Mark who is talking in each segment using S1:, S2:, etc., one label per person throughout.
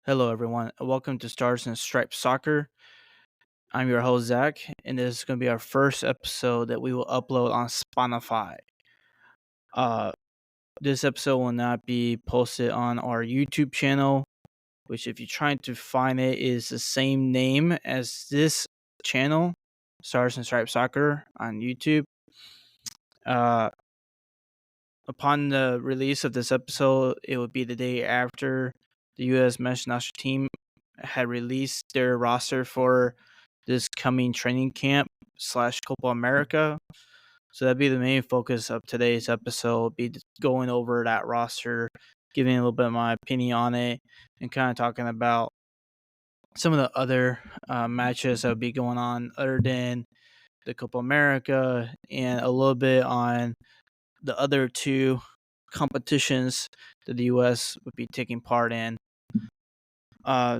S1: Hello, everyone, and welcome to Stars and Stripes Soccer. I'm your host, Zach, and this is going to be our first episode that we will upload on Spotify. Uh, this episode will not be posted on our YouTube channel, which, if you're trying to find it, is the same name as this channel, Stars and Stripes Soccer on YouTube. Uh, upon the release of this episode, it would be the day after the U.S. men's national team had released their roster for this coming training camp slash Copa America. So that'd be the main focus of today's episode, be going over that roster, giving a little bit of my opinion on it, and kind of talking about some of the other matches that would be going on other than the Copa America, and a little bit on the other two competitions that the U.S. would be taking part in.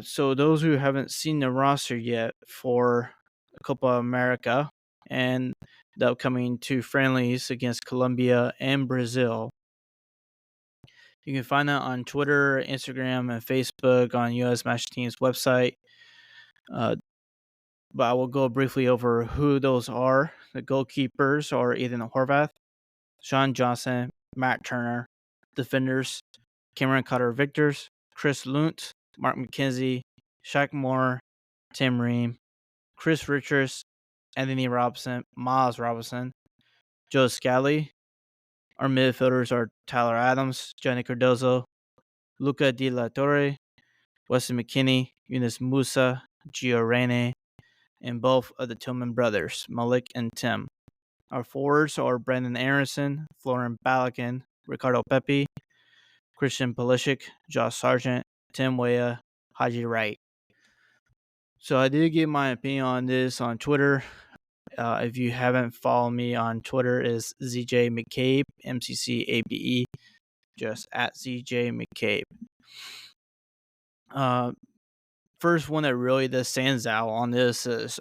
S1: So those who haven't seen the roster yet for Copa America and the upcoming two friendlies against Colombia and Brazil, you can find that on Twitter, Instagram, and Facebook on U.S. National Team's website. But I will go briefly over who those are. The goalkeepers are Ethan Horvath, Sean Johnson, Matt Turner. Defenders, Cameron Carter-Victors, Chris Lunt, Mark McKenzie, Shaq Moore, Tim Ream, Chris Richards, Anthony Robinson, Miles Robinson, Joe Scally. Our midfielders are Tyler Adams, Johnny Cardozo, Luca Di La Torre, Wesley McKinney, Yunus Musa, Gio Reyna, and both of the Tillman brothers, Malik and Tim. Our forwards are Brandon Aronson, Florian Balakin, Ricardo Pepe, Christian Pulisic, Josh Sargent, Tim Weah, Haji Wright. So I did give my opinion on this on Twitter. If you haven't followed me on Twitter, is ZJ McCabe, MCCABE, just at ZJ McCabe. First one that really does stands out on this is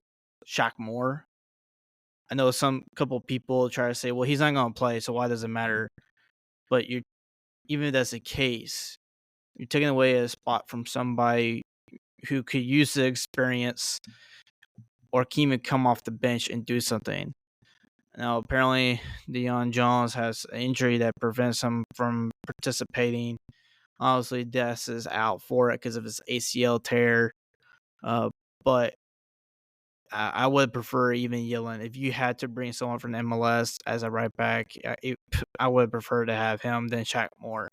S1: Shaq Moore. I know some couple people try to say, well, he's not going to play, so why does it matter? But even if that's the case, you're taking away a spot from somebody who could use the experience or can even come off the bench and do something. Now, apparently, Deion Jones has an injury that prevents him from participating. Obviously, Des is out for it because of his ACL tear. But I would prefer even Yellen. If you had to bring someone from MLS as a right back, I would prefer to have him than Shaq Moore.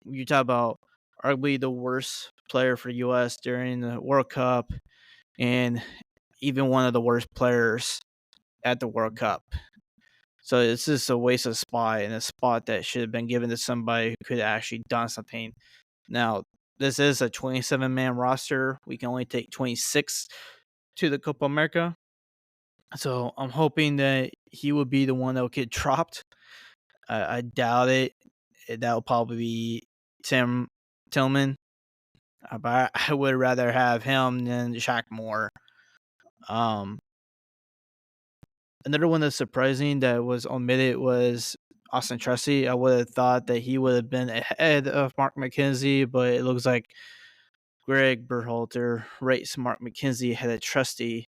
S1: You talk about arguably the worst player for U.S. during the World Cup, and even one of the worst players at the World Cup. So it's just a waste of spot, and a spot that should have been given to somebody who could have actually done something. Now, this is a 27-man roster. We can only take 26 to the Copa America. So I'm hoping that he would be the one that will get dropped. I doubt it. That will probably be Tim Tillman. But I would rather have him than Shaq Moore. Another one that's surprising that was omitted was Austin Trusty. I would have thought that he would have been ahead of Mark McKenzie, but it looks like Greg Berhalter rates Mark McKenzie ahead of Trusty.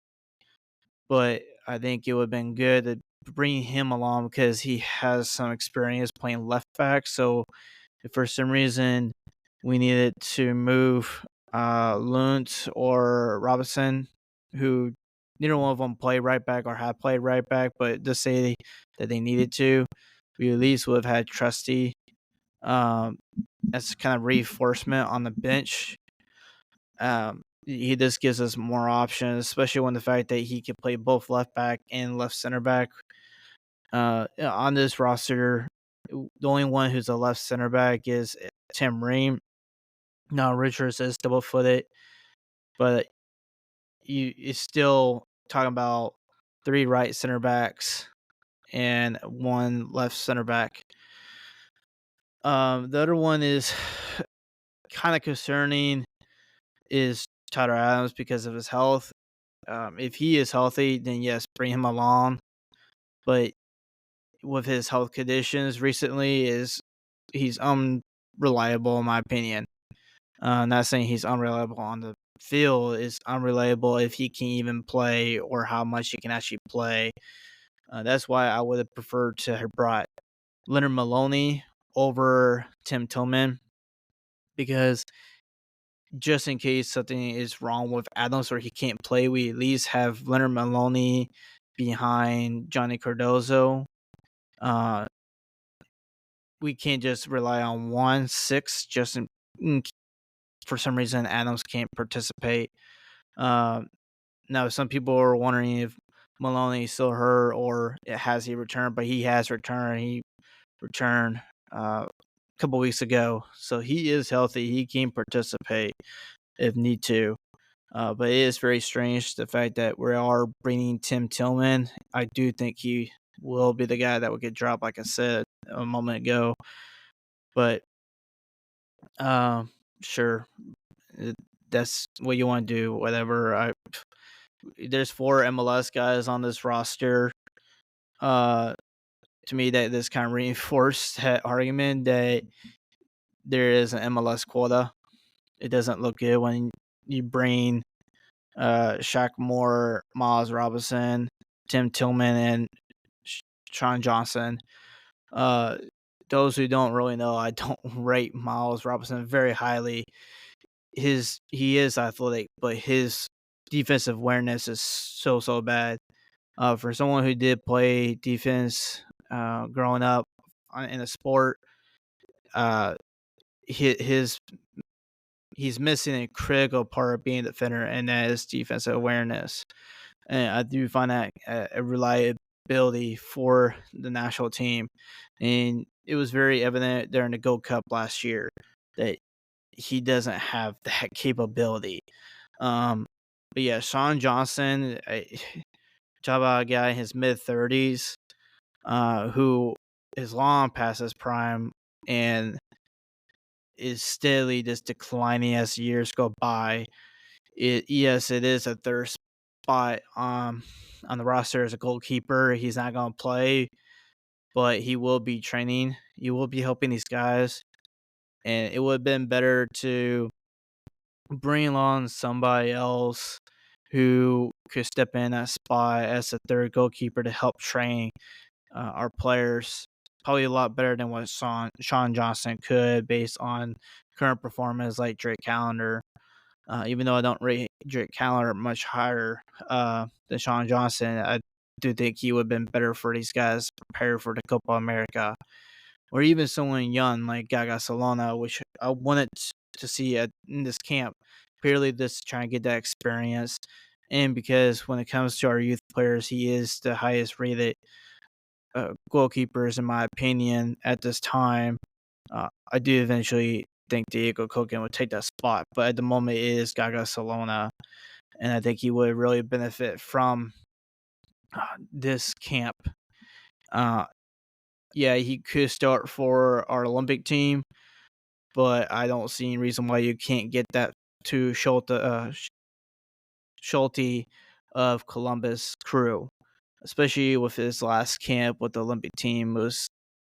S1: But I think it would have been good to bring him along because he has some experience playing left back. So if for some reason we needed to move Lunt or Robinson, who neither one of them play right back or have played right back, but just say that they needed to, we at least would have had Trusty as kind of reinforcement on the bench. He just gives us more options, especially when the fact that he can play both left back and left center back. On this roster, the only one who's a left center back is Tim Ream. Now Richards is double footed, but you're still talking about 3 right center backs and 1 left center back. The other one is kind of concerning is Tyler Adams because of his health. If he is healthy, then yes, bring him along. But with his health conditions recently, he's unreliable in my opinion. Not saying he's unreliable on the field, is unreliable if he can even play or how much he can actually play. That's why I would have preferred to have brought Leonard Maloney over Tim Tillman, because just in case something is wrong with Adams or he can't play, we at least have Leonard Maloney behind Johnny Cardozo. Uh, we can't just rely on 1-6 just for some reason Adams can't participate. Uh, Now, some people are wondering if Maloney is still hurt or has he returned, but he has returned. He returned a couple weeks ago, so he is healthy. He can participate if need to. But it is very strange the fact that we are bringing Tim Tillman. I do think he will be the guy that will get dropped, like I said a moment ago. But sure, uh, that's what you want to do. Whatever. There's 4 MLS guys on this roster. Uh, to me, that this kind of reinforced that argument that there is an MLS quota. It doesn't look good when you bring Shaq Moore, Miles Robinson, Tim Tillman, and Sean Johnson. Uh, those who don't really know, I don't rate Miles Robinson very highly. He is athletic, but his defensive awareness is so bad. For someone who did play defense growing up in a sport, uh, his he's missing a critical part of being a defender, and that is defensive awareness. And I do find that a reliability for the national team, and it was very evident during the Gold Cup last year that he doesn't have that capability. Um, but yeah, Sean Johnson, talk about a guy in his mid-30s who is long past his prime and is steadily just declining as years go by. Yes, it is a third spot on the roster as a goalkeeper. He's not going to play, but he will be training. He will be helping these guys, and it would have been better to bring along somebody else who could step in that spot as a third goalkeeper to help train our players probably a lot better than what Sean Johnson could based on current performance like Drake Callender. Even though I don't rate Drake Callender much higher than Sean Johnson, I do think he would have been better for these guys prepared for the Copa America. Or even someone young like Gaga Solana, which I wanted to see in this camp, purely just to try and get that experience. And because when it comes to our youth players, he is the highest rated goalkeepers, in my opinion, at this time. I do eventually think Diego Kogan would take that spot, but at the moment it is Gaga Solana, and I think he would really benefit from this camp. Uh, yeah, he could start for our Olympic team, but I don't see any reason why you can't get that to Schulte of Columbus Crew, especially with his last camp with the Olympic team. It was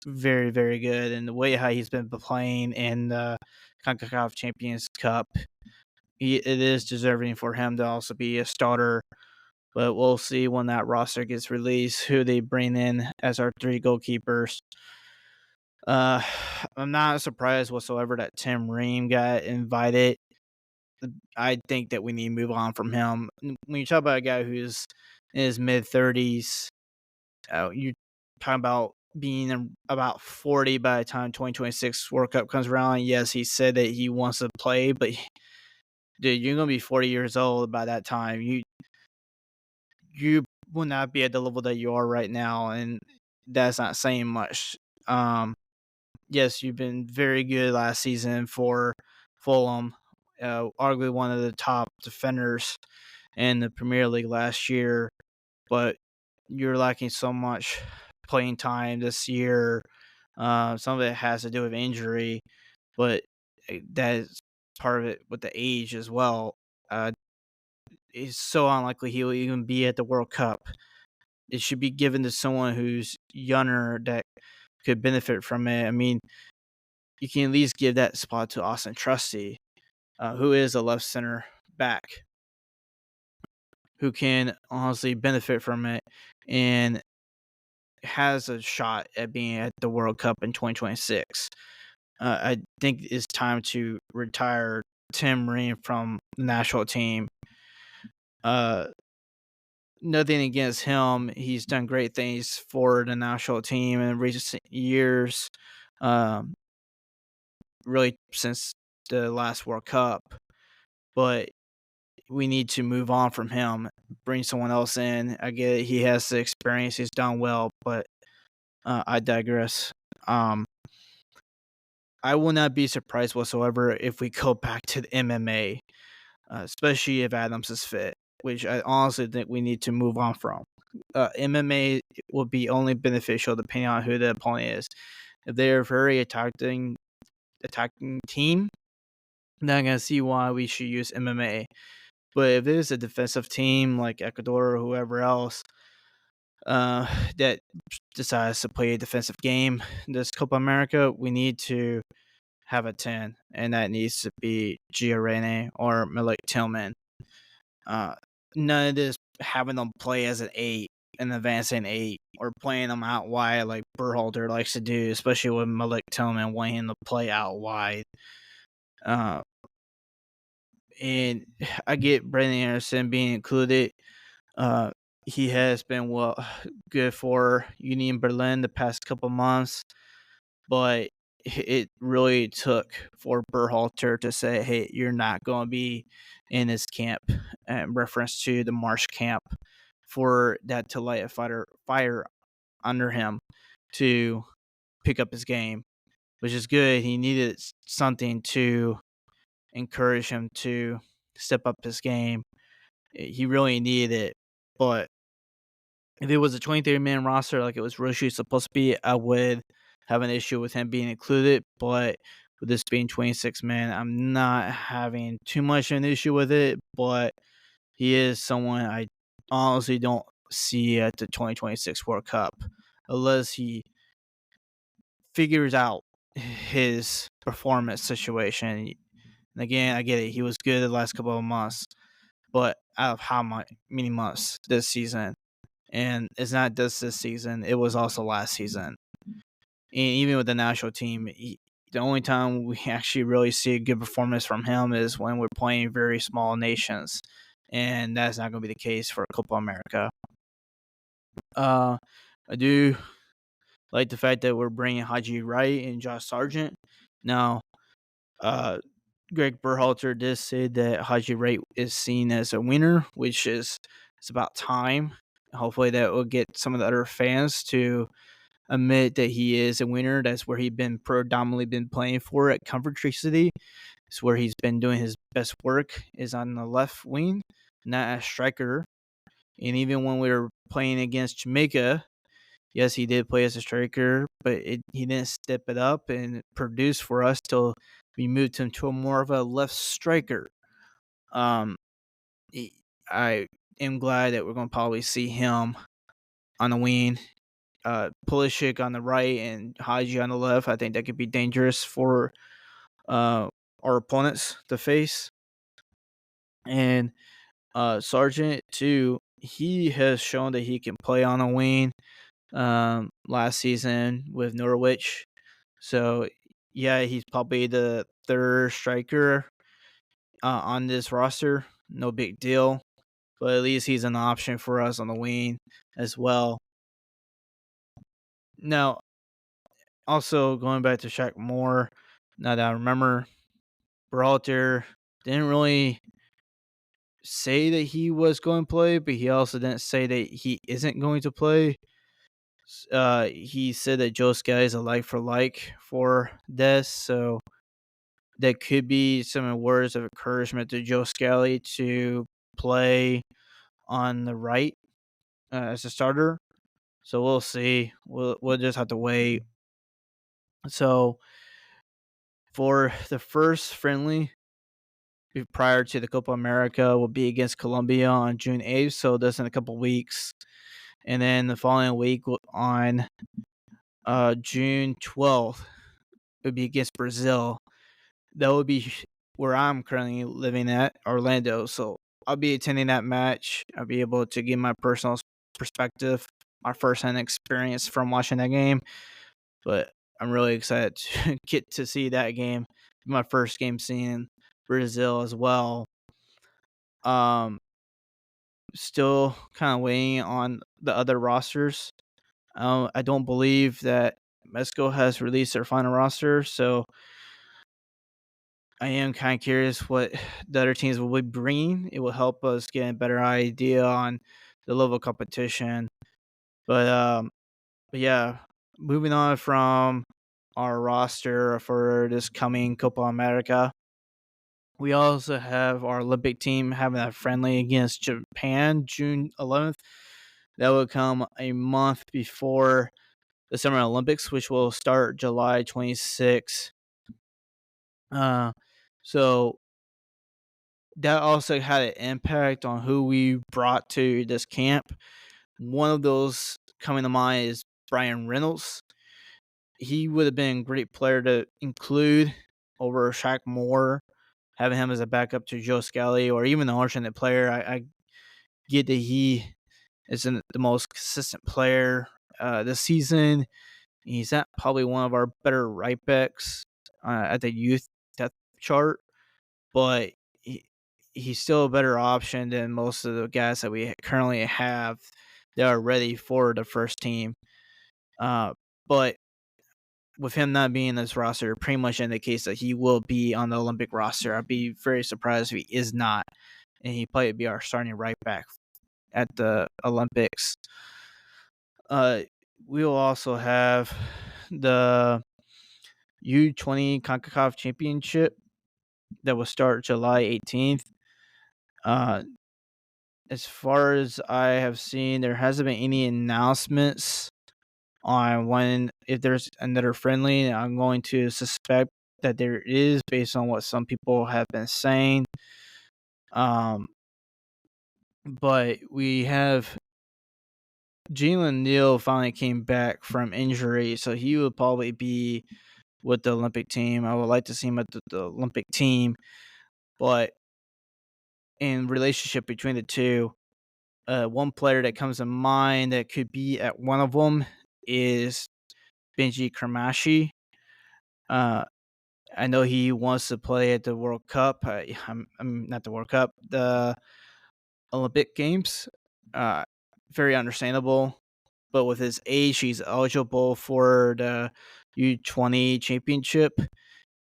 S1: very good, and the way how he's been playing in the CONCACAF Champions Cup, it is deserving for him to also be a starter. But we'll see when that roster gets released who they bring in as our 3 goalkeepers. Uh, I'm not surprised whatsoever that Tim Ream got invited. I think that we need to move on from him. When you talk about a guy who's in his mid-30s, you're talking about being about 40 by the time 2026 World Cup comes around. Yes, he said that he wants to play, but dude, you're gonna be 40 years old by that time. You will not be at the level that you are right now, and that's not saying much. Yes, you've been very good last season for Fulham, arguably one of the top defenders in the Premier League last year, but you're lacking so much playing time this year. Some of it has to do with injury, but that is part of it with the age as well. It's so unlikely he will even be at the World Cup. It should be given to someone who's younger that could benefit from it. I mean, you can at least give that spot to Austin Trusty. who is a left center back who can honestly benefit from it and has a shot at being at the World Cup in 2026. I think it's time to retire Tim Ream from the national team. Uh, Nothing against him. He's done great things for the national team in recent years, um, really since the last World Cup. But we need to move on from him, bring someone else in. I get it. He has the experience. He's done well, but I digress. Um, I will not be surprised whatsoever if we go back to the MMA, especially if Adams is fit, which I honestly think we need to move on from. MMA will be only beneficial depending on who the opponent is. If they're a very attacking team, then I can see why we should use MMA. But if it is a defensive team like Ecuador or whoever else uh, that decides to play a defensive game this Copa America, we need to have a 10, and that needs to be Giorene or Malik Tillman. Uh, None of this having them play as an 8 and advancing 8 or playing them out wide like Berhalter likes to do, especially with Malik Tillman wanting him to play out wide. Uh, and I get Brendan Anderson being included. Uh, he has been good for Union Berlin the past couple months, but it really took for Berhalter to say, "Hey, you're not going to be in this camp," in reference to the Marsh camp, for that to light a fire under him to pick up his game, which is good. He needed something to encourage him to step up his game. He really needed it, but if it was a 23-man roster like it was really supposed to be, I would have an issue with him being included. But with this being 26 man, I'm not having too much of an issue with it. But he is someone I honestly don't see at the 2026 World Cup unless he figures out his performance situation. And again, I get it. He was good the last couple of months, but out of how many months this season? And it's not just this season; it was also last season. And even with the national team, the only time we actually really see a good performance from him is when we're playing very small nations, and that's not going to be the case for Copa America. I do like the fact that we're bringing Haji Wright and Josh Sargent. Now, uh, Greg Berhalter did say that Haji Wright is seen as a winner, which is it's about time. Hopefully, that will get some of the other fans to admit that he is a winner. That's where he's been predominantly been playing for at Coventry City. It's where he's been doing his best work is on the left wing, not as striker. And even when we were playing against Jamaica, yes, he did play as a striker, but he didn't step it up and produce for us till we moved him to a more of a left striker. Um, I am glad that we're going to probably see him on the wing, Pulisic on the right, and Haji on the left. I think that could be dangerous for our opponents to face. And Sargent too, he has shown that he can play on the wing last season with Norwich. So yeah, he's probably the third striker on this roster. No big deal, but at least he's an option for us on the wing as well. Now, also going back to Shaq Moore, now that I remember, Berhalter didn't really say that he was going to play, but he also didn't say that he isn't going to play. He said that Joe Sky is a like for like for this, so that could be some words of encouragement to Joe Scally to play on the right as a starter. So we'll see. We'll just have to wait. So for the first friendly prior to the Copa America will be against Colombia on June 8th. So that's in a couple weeks. And then the following week on June 12th would be against Brazil. That would be where I'm currently living at, Orlando. So I'll be attending that match. I'll be able to give my personal perspective, my firsthand experience from watching that game. But I'm really excited to get to see that game. My first game seeing Brazil as well. Um, Still kind of waiting on the other rosters. I don't believe that Mexico has released their final roster, so I am kind of curious what the other teams will be bringing. It will help us get a better idea on the level of competition. But yeah, moving on from our roster for this coming Copa America, we also have our Olympic team having a friendly against Japan June 11th. That will come a month before the Summer Olympics, which will start July 26th. Uh, so that also had an impact on who we brought to this camp. One of those coming to mind is Brian Reynolds. He would have been a great player to include over Shaq Moore, having him as a backup to Joe Scally, or even an alternate player. I get that he isn't the most consistent player this season. He's at probably one of our better right backs at the youth depth chart, but he's still a better option than most of the guys that we currently have that are ready for the first team. But with him not being in this roster, pretty much indicates that he will be on the Olympic roster. I'd be very surprised if he is not, and he probably be our starting right back at the Olympics. We will also have the U20 CONCACAF Championship that will start July 18th. As far as I have seen, there hasn't been any announcements on when, if there's another friendly. I'm going to suspect that there is, based on what some people have been saying. But we have Jalen Neal finally came back from injury, so he will probably be with the Olympic team. I would like to see him at the Olympic team, but in relationship between the two, one player that comes to mind that could be at one of them is Benji Kramashi. I know he wants to play at the World Cup. I'm not the World Cup, the Olympic Games. Uh, Very understandable. But with his age, he's eligible for the U20 Championship.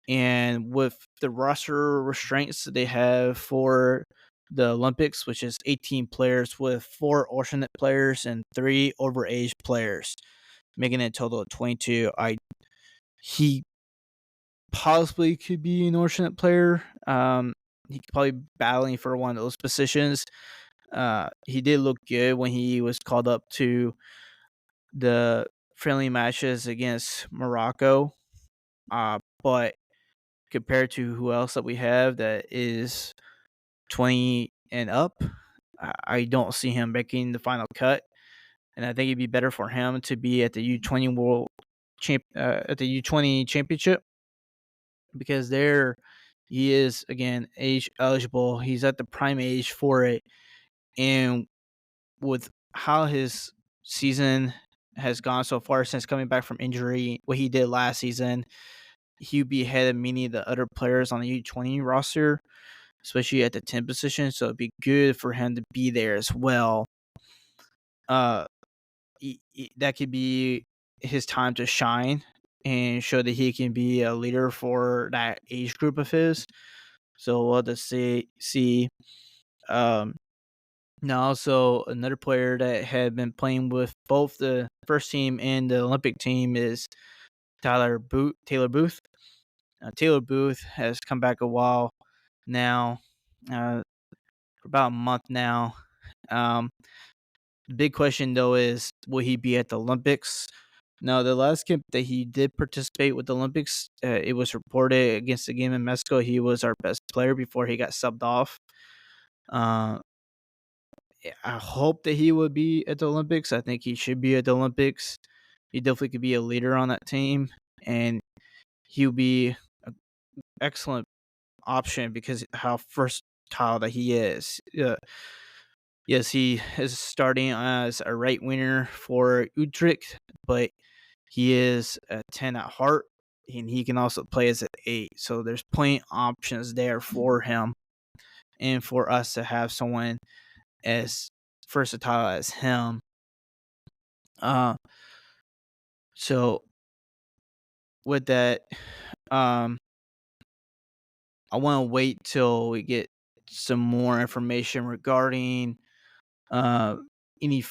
S1: And with the roster restraints that they have for the Olympics, which is 18 players with 4 alternate players and 3 overage players, making it a total of 22. He possibly could be an alternate player. He could probably be battling for one of those positions. He did look good when he was called up to the friendly matches against Morocco. But compared to who else that we have that is 20 and up, I don't see him making the final cut. And I think it'd be better for him to be at the U20 at the U20 Championship, because there he is again age eligible. He's at the prime age for it, and with how his season has gone so far since coming back from injury, what he did last season, he would be ahead of many of the other players on the U20 roster, especially at the 10 position. So it'd be good for him to be there as well. Uh, that could be his time to shine and show that he can be a leader for that age group of his. So we'll just see. Um, Now, also another player that had been playing with both the first team and the Olympic team is Taylor Booth. Taylor Booth has come back a while now, for about a month now. The big question though is, will he be at the Olympics? Now, the last camp that he did participate with the Olympics, it was reported against the game in Mexico, he was our best player before he got subbed off. Uh, I hope that he would be at the Olympics. I think he should be at the Olympics. He definitely could be a leader on that team, and he would be an excellent option because how versatile that he is. Yes, he is starting as a right winger for Utrecht, but he is a 10 at heart, and he can also play as an 8. So there's plenty of options there for him, and for us to have someone as versatile as him. Uh, so with that, um, I want to wait till we get some more information regarding uh, any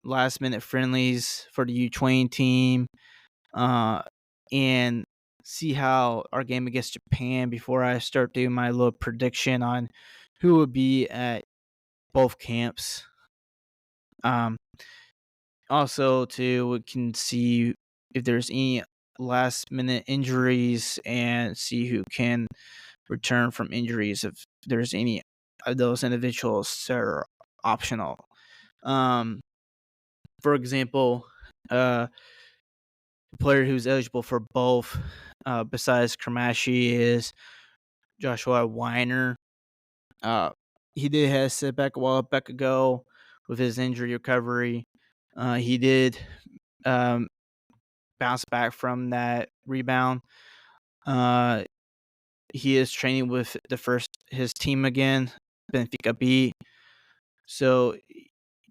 S1: last minute friendlies for the U20 team, uh, and see how our game against Japan before I start doing my little prediction on who would be at both camps. Um, Also, too, we can see if there's any last minute injuries and see who can return from injuries if there's any of those individuals that are optional. Um, for example, a player who's eligible for both, besides Kramashi, is Joshua Weiner. Uh, he did have a setback a while back ago with his injury recovery. He did um, bounce back from that rebound. Uh, he is training with his team again, Benfica B. So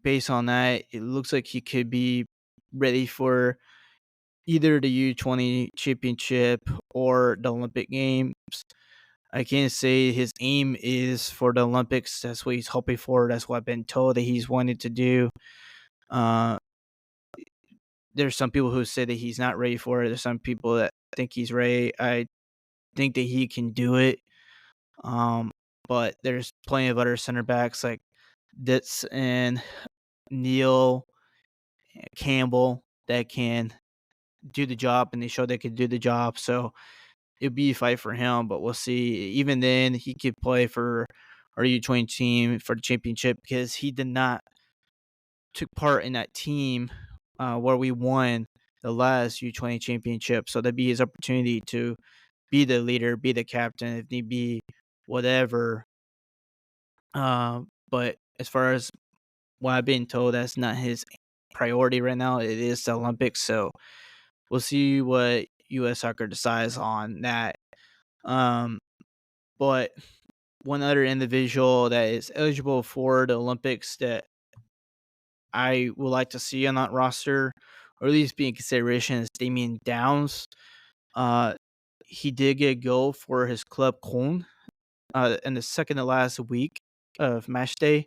S1: based on that, it looks like he could be ready for either the U20 Championship or the Olympic Games. I can't say his aim is for the Olympics. That's what he's hoping for. That's what I've been told that he's wanted to do. Uh, there's some people who say that he's not ready for it. There's some people that think he's ready. I think that he can do it. Um, but there's plenty of other center backs like Ditz and Neil Campbell that can do the job, and they show they could do the job. So it'd be a fight for him, but we'll see. Even then, he could play for our U20 team for the championship because he did not took part in that team where we won the last U20 championship. So that'd be his opportunity to be the leader, be the captain, if need be, whatever. But as far as what I've been told, that's not his priority right now. It is the Olympics. So we'll see what U.S. Soccer decides on that. But one other individual that is eligible for the Olympics that I would like to see on that roster, or at least be in consideration, is Damian Downs. Uh, he did get a goal for his club Cologne in the second to last week of match day.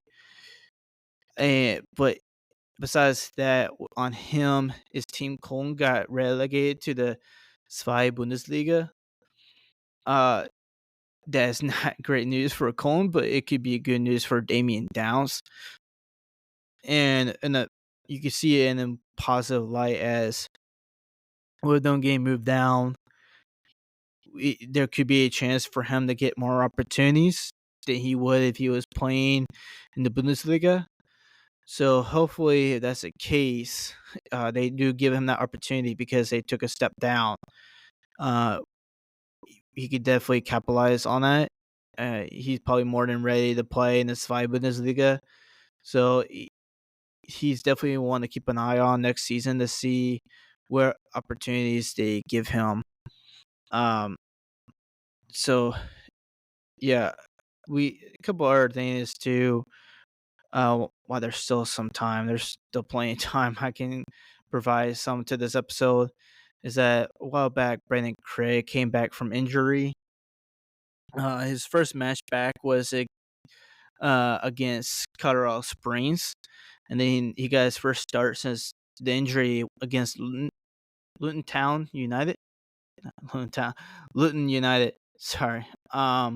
S1: But besides that, on him, his team Cologne got relegated to the Zwei Bundesliga. Uh, that's not great news for Cologne, but it could be good news for Damian Downs. And you can see it in a positive light as with them getting moved down, there could be a chance for him to get more opportunities than he would if he was playing in the Bundesliga. So hopefully if that's the case, they do give him that opportunity because they took a step down. Uh, he could definitely capitalize on that. He's probably more than ready to play in the Zwei Bundesliga. So he's definitely one to keep an eye on next season to see where opportunities they give him. So yeah, a couple other things too. While there's still some time, there's still plenty of time I can provide some to this episode. Is that a while back, Brandon Craig came back from injury. His first match back was against Colorado Springs, and then he got his first start since the injury against Luton Town United. Luton United. Sorry. I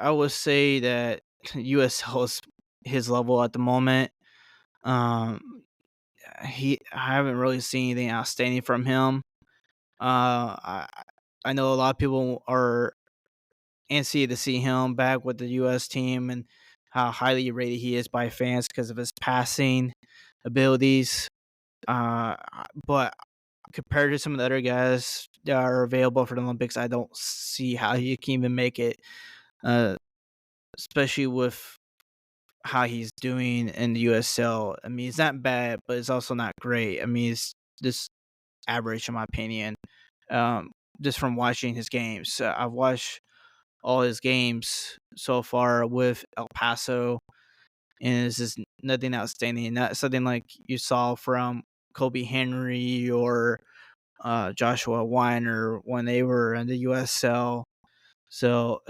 S1: would say that USL is his level at the moment. Um, I haven't really seen anything outstanding from him. I know a lot of people are antsy to see him back with the U.S. team and how highly rated he is by fans because of his passing abilities. But compared to some of the other guys that are available for the Olympics, I don't see how he can even make it, uh, especially with how he's doing in the USL. I mean, it's not bad, but it's also not great. I mean, it's just average in my opinion. Um, just from watching his games, I've watched all his games so far with El Paso, and it's just nothing outstanding. Not something like you saw from Kobe Henry or Joshua Weiner when they were in the USL. So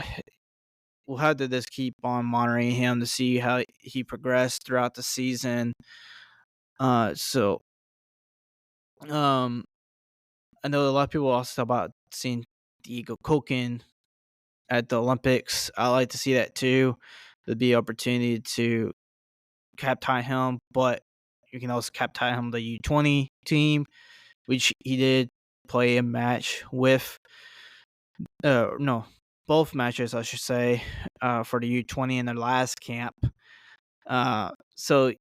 S1: we'll have to just keep on monitoring him to see how he progressed throughout the season. So um, I know a lot of people also talk about seeing Diego Koken at the Olympics. I like to see that too. There'd be opportunity to captain him, but you can also captain him the U20 team, which he did play a match with. No, both matches I should say, for the U20 in their last camp. So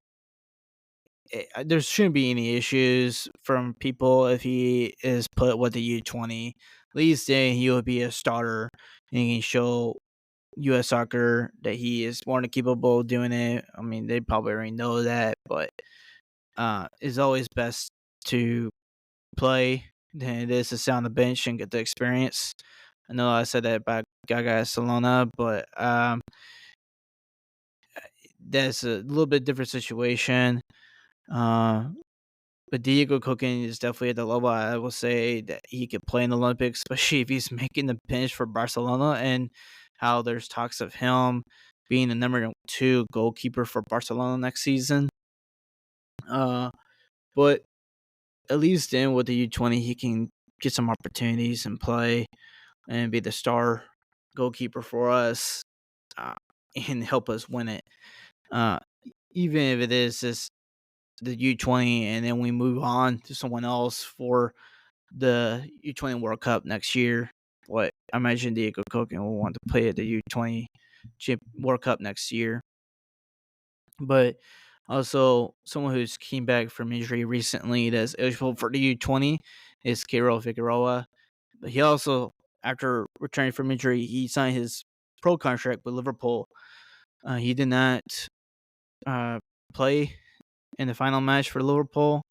S1: there shouldn't be any issues from people if he is put with the U20. At least then he will be a starter and he can show U.S. soccer that he is more than capable of doing it. I mean, they probably already know that, but it's always best to play than it is to sit on the bench and get the experience. I know I said that about Gaga Solana, but that's a little bit different situation. Uh, but Diego Coken is definitely at the level I will say that he could play in the Olympics, especially if he's making the bench for Barcelona and how there's talks of him being the number 2 goalkeeper for Barcelona next season. But at least then with the U20, he can get some opportunities and play and be the star goalkeeper for us, uh, and help us win it. Uh, Even if it is just the U20 and then we move on to someone else for the U20 World Cup next year. What I imagine Diego Koken will want to play at the U20 World Cup next year. But also, someone who's came back from injury recently that's eligible for the U20 is Keiro Figueroa. But he also, after returning from injury, he signed his pro contract with Liverpool. He did not uh, play in the final match for Liverpool.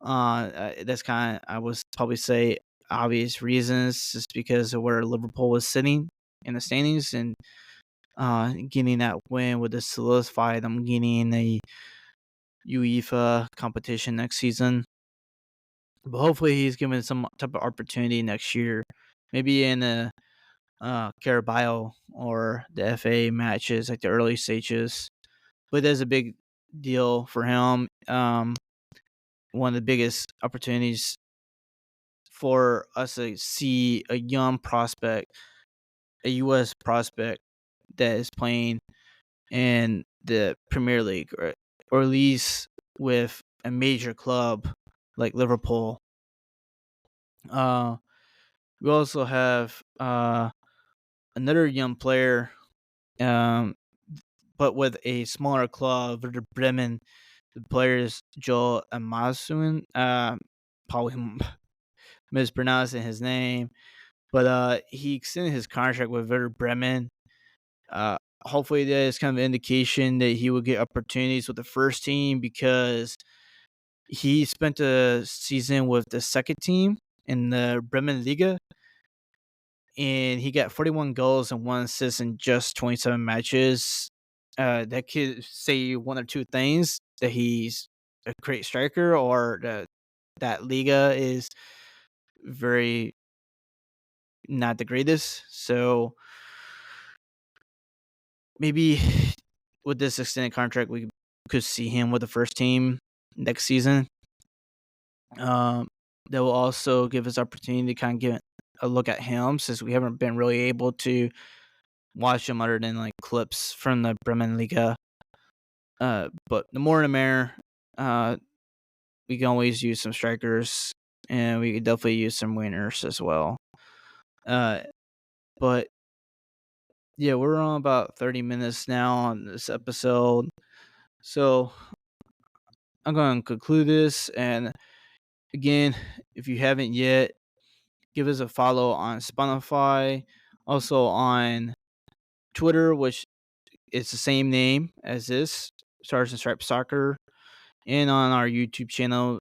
S1: That's kind of, I would probably say, obvious reasons, just because of where Liverpool was sitting in the standings, and getting that win would have solidified them getting a UEFA competition next season. But hopefully, he's given some type of opportunity next year, maybe in the Carabao or the FA matches, like the early stages. But that's a big deal for him. One of the biggest opportunities for us to see a young prospect, a U.S. prospect that is playing in the Premier League, or at least with a major club like Liverpool. Uh, we also have another young player, um, but with a smaller club, Werder Bremen. The player is Joel Amasun. Probably mispronouncing his name, but he extended his contract with Werder Bremen. Uh, Hopefully, that is kind of an indication that he will get opportunities with the first team, because he spent a season with the second team in the Bremen Liga, and he got 41 goals and 1 assist in just 27 matches. That could say one or two things: that he's a great striker, or that Liga is very not the greatest. So maybe with this extended contract, we could see him with the first team next season. Um, that will also give us opportunity to kind of get a look at him, since we haven't been really able to watch him other than like clips from the Bremen Liga. But the more the merrier. We can always use some strikers, and we could definitely use some winners as well. Uh, but yeah, we're on about 30 minutes now on this episode. So I'm going to conclude this, and Again, if you haven't yet, give us a follow on Spotify, also on Twitter, which is the same name as this, Stars and Stripes Soccer, and on our YouTube channel.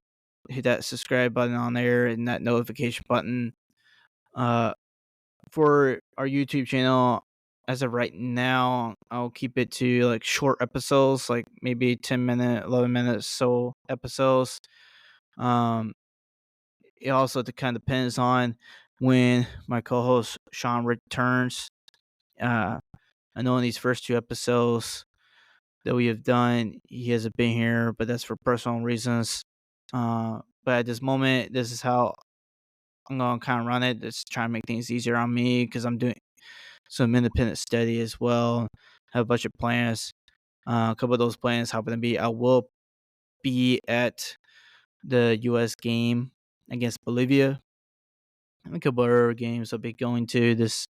S1: Hit that subscribe button on there and that notification button. Uh, for our YouTube channel, as of right now, I'll keep it to like short episodes, like maybe 10-minute, 11 minutes so episodes. Um, it also kind of depends on when my co-host Sean returns. Uh, I know in these first two episodes that we have done, he hasn't been here, but that's for personal reasons. But at this moment, this is how I'm gonna kind of run it. Just try to make things easier on me because I'm doing some independent study as well. Have a bunch of plans. A couple of those plans happen to be I will be at the U.S. game against Bolivia, and a couple other games I'll be going to this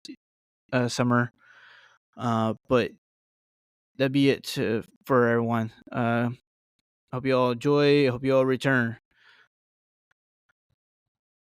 S1: summer. But that'd be it for everyone. Hope you all enjoy. Hope you all return.